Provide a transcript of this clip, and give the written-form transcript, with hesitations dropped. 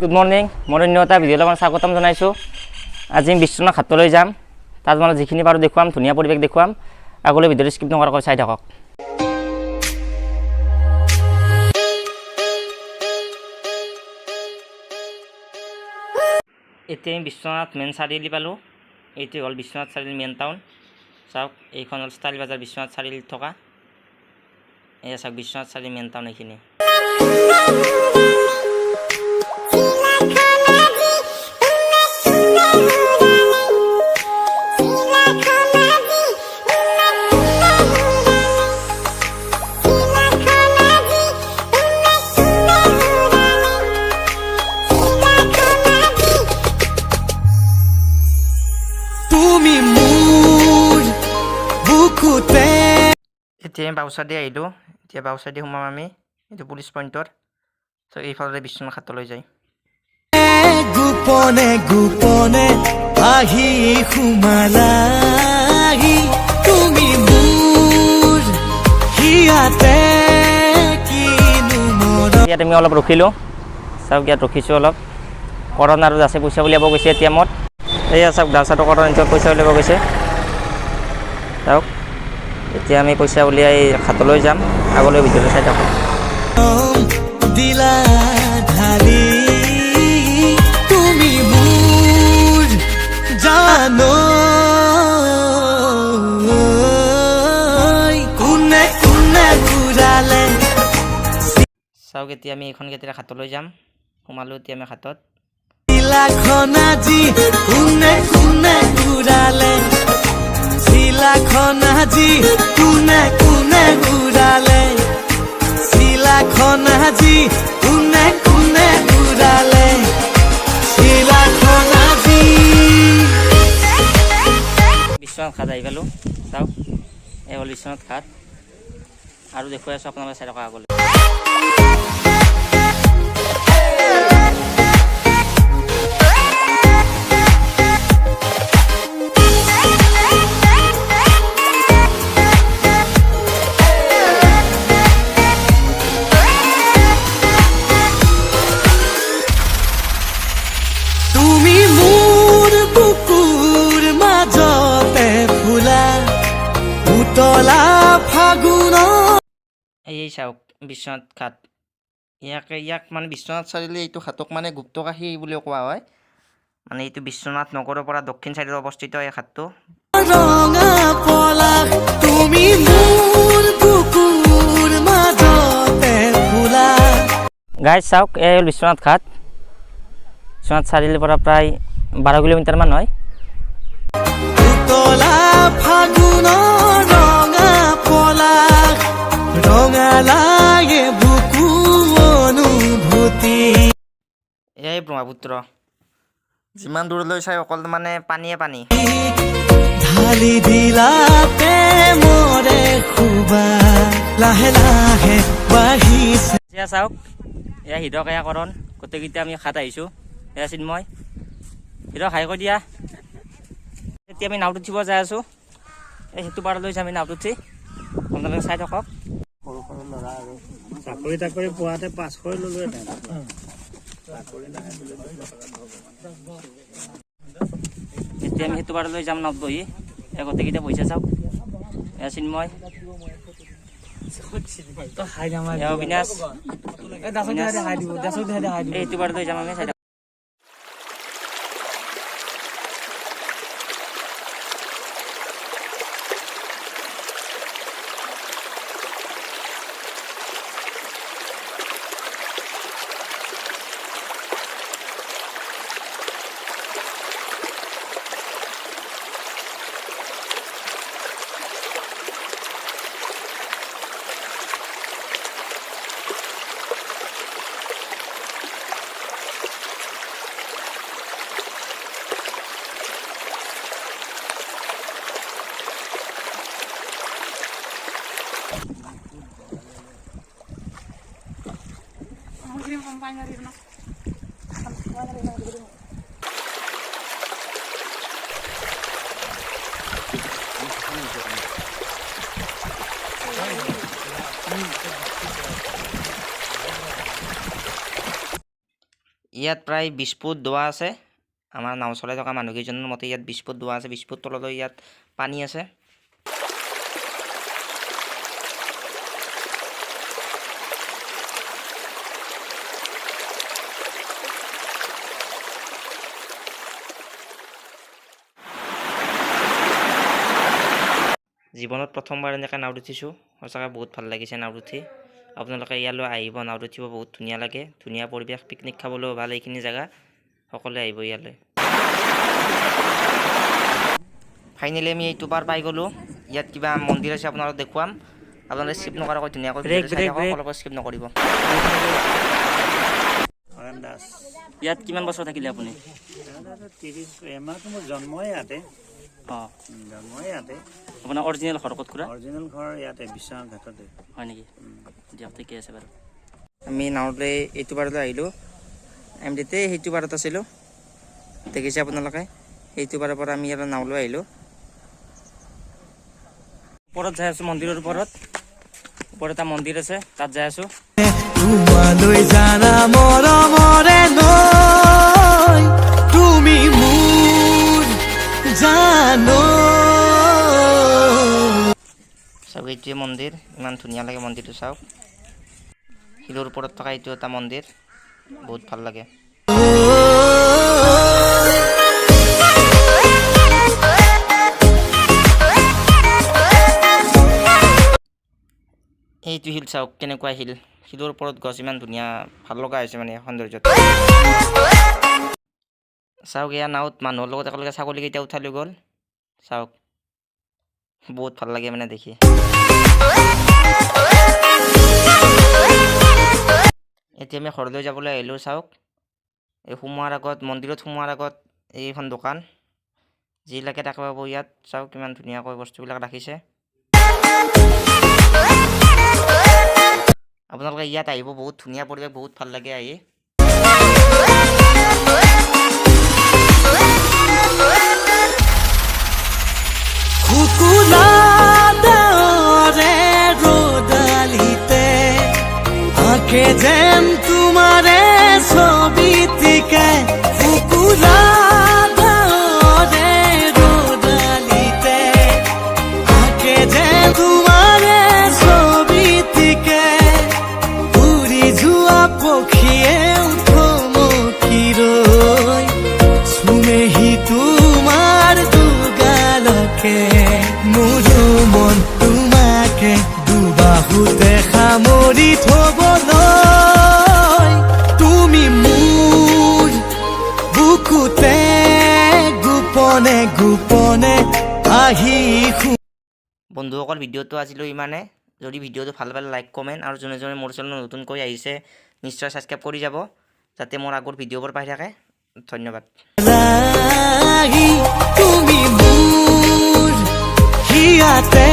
Good morning, মই অন্য এটা ভিডিঅ'লৈ মানে স্বাগতম জনাইছোঁ। আজি বিশ্বনাথ ঘাটলৈ যাম। তাত মানে যিখিনি পাৰোঁ দেখুৱাম, ধুনীয়া পৰিৱেশ দেখুৱাম। আগলৈ ভিডিঅ'টো স্কিপ নকৰাকৈ চাই থাকক। এতিয়া আমি বিশ্বনাথ মেইন চাৰিআলি পালোঁ। এইটো হ'ল বিশ্বনাথ চাৰিআলি মেইন টাউন। চাওক, এইখন হ'ল ষ্টাইল বাজাৰ বিশ্বনাথ চাৰিআলিত থকা। এয়া চাওক বিশ্বনাথ চাৰিআলি মেইন টাউন এইখিনি। এতিয়া আমি বাউচাদি আহিলোঁ। এতিয়া বাউচাদি সোমাম আমি এইটো পুলিচ পইণ্টত। চ' এইফালে বিশ্বনাথ ঘাটলৈ যায়। গোপনে গোপনে আহি সোমালাহি তুমি মোৰ হিয়াতে কিনো মৰম। ইয়াত আমি অলপ ৰখিলোঁ। চাওক, ইয়াত ৰখিছোঁ অলপ। কৰণ আৰু দাসে পইচা উলিয়াব গৈছে এটিএমত। এয়া চাওক, দাস আৰু কৰণ এতিয়া পইচা উলিয়াব গৈছে। চাওক, এতিয়া আমি পইচা উলিয়াই ঘাটলৈ যাম। আগলৈ ভিডিঅ'টো চাই থাকক। দিলা ঢালি তুমি মোৰ জানো কোনে কোনে ঘূৰালে। চাওক, এতিয়া আমি এইখন গেটেৰে ঘাটলৈ যাম। সোমালোঁ এতিয়া আমি ঘাটত। চিলাখন আজি কোনে কোনে ঘূৰালে, চিলাখন আজি কোনে কোনে ঘূৰালে, চিলাখন আজি কোনে কোনে ঘূৰালে, চিলাখন আজি। বিশ্বনাথ ঘাট আহি পালোঁ। চাওক, এই হ'ল বিশ্বনাথ ঘাট। আৰু দেখুৱাই আছোঁ আপোনালোকে চাই থকা আগলৈ। তুমি মোৰ বুকুৰ মাজতে ফুলা উতলা ফাগুন। এই চাওক বিশ্বনাথ ঘাট। ইয়াক মানে বিশ্বনাথ চাৰিআলি এইটো ঘাটক মানে গুপ্তকাশী বুলিও কোৱা হয়। মানে এইটো বিশ্বনাথ নগৰৰ পৰা দক্ষিণ চাইডত অৱস্থিত এই ঘাটটো। ৰঙা পলাশ তুমি মোৰ বুকুৰ মাজতে ফুলা। গাইজ চাওক, এই হ'ল বিশ্বনাথ ঘাট। বিশ্বনাথ চাৰিআলিৰ পৰা প্ৰায় 12 কিলোমিটাৰমান হয়। উতলা ফাগুন ৰঙা পলাশ ৰঙা লাগে বুকু অনুভূতি। এয়াই ব্ৰহ্মপুত্ৰ। যিমান দূৰলৈ চাই অকল মানে পানীয়ে পানী। ঢালি দিলা প্ৰেমৰে খুবা লাহে লাহে বাঢ়িছে। এতিয়া চাওক, এয়া হৃদক, এয়া কৰণ, গোটেইকেইটা আমি ঘাট আহিছোঁ। এয়া চিন্ময়, হৃদক হাই কৈ দিয়া। এতিয়া আমি নাওত উঠিব যাই আছোঁ। এই সেইটো পাৰলৈ যাম আমি নাওত উঠি। আপোনালোকে চাই থাকক। সৰু সৰু ল'ৰা আৰু চাকৰি তাকৰি পোৱাতে পাছ কৰি ল'লো এটা। এতিয়া আমি সেইটো পাৰলৈ যাম নাওত বহি। এই গোটেইকেইটা বহিছে চাওক। এয়া চিন্ময়, এয়া অবিনাশ। এই সেইটো পাৰলৈ যাম আমি। চাই থাকক। ইয়াত প্ৰায় 20 ফুট দোৱা আছে। আমাৰ নাও চলাই থকা মানুহকেইজনৰ মতে ইয়াত 20 ফুট দোৱা আছে। 20 ফুট তললৈ ইয়াত পানী আছে। জীৱনত প্ৰথমবাৰ এনেকৈ নাওত উঠিছোঁ। সঁচাকৈ বহুত ভাল লাগিছে নাওত উঠি। আপোনালোকে ইয়ালৈ আহিব, নাওত উঠিব বহুত ধুনীয়া লাগে। ধুনীয়া পৰিৱেশ, পিকনিক খাবলৈও ভাল এইখিনি জেগা। সকলোৱে আহিব ইয়ালৈ। ফাইনেলি আমি এইটো পাৰ পাই গ'লোঁ। ইয়াত কিবা মন্দিৰ আছে, আপোনালোকক দেখুৱাম। আপোনালোকে স্কিপ নকৰাকৈ ধুনীয়াকৈ অলপ স্কিপ নকৰিব। অৰেণ দাস। ইয়াত কিমান বছৰ থাকিলে আপুনি? 30 এমাহটো মোৰ জন্মই ইয়াতে। অঁ, জন্মই ইয়াতে। আপোনাৰ অৰিজিনেল ঘৰ ক'ত খুৰা? অৰিজিনেল ঘৰ ইয়াতে বিশ্বনাথ ঘাটতে। হয় নেকি? দিয়ক, ঠিকে আছে বাৰু। আমি নাওলৈ এইটো পাৰলৈ আহিলোঁ। আমি তেতিয়া সেইটো পাৰত আছিলোঁ, দেখিছে আপোনালোকে। সেইটো পাৰৰ পৰা আমি ইয়াত নাওলৈ আহিলোঁ। ওপৰত যাই আছোঁ, মন্দিৰৰ ওপৰত এটা মন্দিৰ আছে, তাত যাই আছোঁ। তোমালৈ জানা মৰমৰে নৈ তুমি মোৰ জানো। চাওক, এইটোৱে মন্দিৰ। ইমান ধুনীয়া লাগে মন্দিৰটো। চাওক, শিলৰ ওপৰত থকা এইটো এটা মন্দিৰ, বহুত ভাল লাগে। এইটো শিল চাওক, কেনেকুৱা শিল। শিলৰ ওপৰত গছ, ইমান ধুনীয়া, ভাল লগা হৈছে মানে সৌন্দৰ্যটো। চাওক, এয়া নাওত মানুহৰ লগত একেলগে ছাগলীকেইটা উঠাই লৈ গ'ল। চাওক, বহুত ভাল লাগে মানে দেখি। এতিয়া আমি ঘৰলৈ যাবলৈ আহিলোঁ। চাওক, এই সোমোৱাৰ আগত, মন্দিৰত সোমোৱাৰ আগত এইখন দোকান, যি লাগে তাকে পাব ইয়াত। চাওক, কিমান ধুনীয়াকৈ বস্তুবিলাক ৰাখিছে। আপোনালোকে ইয়াত আহিব, বহুত ধুনীয়া পৰিৱেশ, বহুত ভাল লাগে আহি। ৰোদালিতে আঁকে যেন তোমাৰে ছবিটিকে ফুকুলা ৰোদালিতে আঁকে যেন তোমাৰে ছবিটিকে উড়ি যোৱা পক্ষীয়ে উঠমকি ৰৈ চুমেহি তোমাৰ দুগালকে। মোৰো মন তোমাকে দুবাহুতে সামৰি থবলৈ তুমি মোৰ বুকুতে গোপনে গোপনে আহি। বন্ধুসকল, ভিডিঅ'টো আজিলৈ ইমানে। যদি ভিডিঅ'টো ভাল পালে লাইক, কমেণ্ট, আৰু যোনে যোনে মোৰ চেনেল নতুনকৈ আহিছে নিশ্চয় ছাবস্ক্ৰাইব কৰি যাব, যাতে মোৰ আগৰ ভিডিঅ'বোৰ পাই থাকে। ধন্যবাদ। তুমি মোৰ হিয়াতে